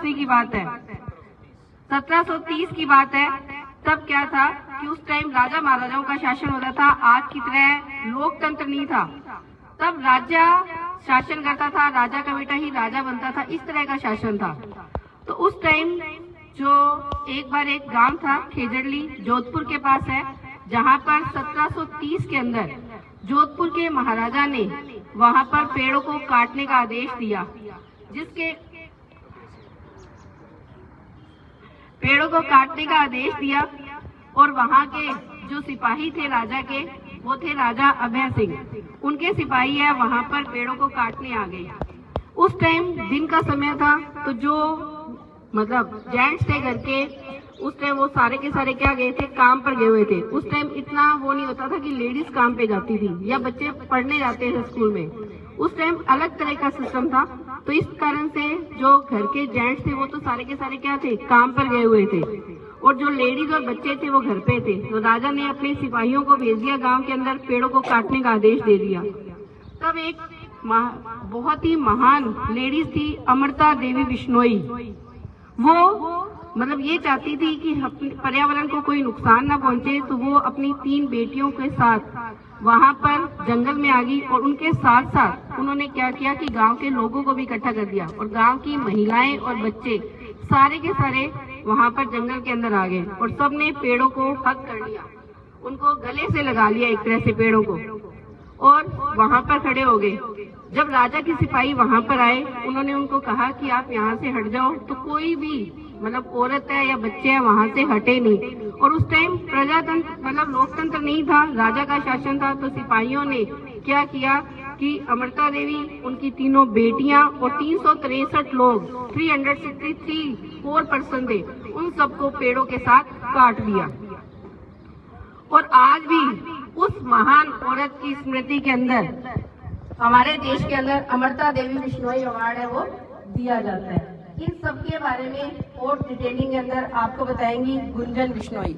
ईस्वी की बात है, 1730 की बात है। तब क्या था कि उस टाइम राजा महाराजाओं का शासन होता था, आज की तरह लोकतंत्र नहीं था। तब राजा शासन करता था, राजा का बेटा ही राजा बनता था, इस तरह का शासन था। तो उस टाइम जो एक बार एक गांव था खेजड़ली, जोधपुर के पास है, जहां पर 1730 के अंदर जोधपुर के महाराजा ने वहां पर पेड़ों को काटने का आदेश दिया, जिसके पेड़ों को काटने का आदेश दिया। और वहां के जो सिपाही थे राजा के, वो थे राजा अभय सिंह। उनके सिपाही है वहां पर पेड़ों को काटने आ गए। उस टाइम दिन का समय था, तो जो मतलब जेंट्स थे घर के, उस टाइम वो सारे के सारे क्या गए थे, काम पर गए हुए थे। उस टाइम इतना वो नहीं होता था कि लेडीज काम पे जाती थी या बच्चे पढ़ने जाते थे स्कूल में। उस टाइम अलग तरह का सिस्टम था। तो इस कारण से जो घर के जेंट्स थे वो तो सारे के सारे क्या थे, काम पर गए हुए थे, और जो लेडीज और बच्चे थे वो घर पे थे। तो राजा ने अपने सिपाहियों को भेज दिया गांव के अंदर, पेड़ों को काटने का आदेश दे दिया। तब एक बहुत ही महान लेडीज थी, अमृता देवी बिश्नोई। वो मतलब ये चाहती थी कि पर्यावरण को कोई नुकसान ना पहुंचे, तो वो अपनी 3 बेटियों के साथ वहां पर जंगल में आ गई। और उनके साथ साथ उन्होंने क्या किया कि गांव के लोगों को भी इकट्ठा कर दिया, और गांव की महिलाएं और बच्चे सारे के सारे वहां पर जंगल के अंदर आ गए, और सबने पेड़ों को हक कर लिया, उनको गले से लगा लिया एक तरह से पेड़ों को, और वहां पर खड़े हो गए। जब राजा के सिपाही वहां पर आए, उन्होंने उनको कहा कि आप यहाँ से हट जाओ, तो कोई भी मतलब औरत है या बच्चे हैं वहां से हटे नहीं। और उस टाइम प्रजातंत्र मतलब लोकतंत्र नहीं था, राजा का शासन था। तो सिपाहियों ने क्या किया कि अमृता देवी, उनकी 3 बेटियां और 363 लोग, 364 पर्सन थे, उन सबको पेड़ों के साथ काट दिया। और आज भी उस महान औरत की स्मृति के अंदर हमारे देश के अंदर अमृता देवी बिश्नोई अवार्ड है वो दिया जाता है। इन सब के बारे में और डिटेलिंग के अंदर आपको बताएंगी गुंजन बिश्नोई।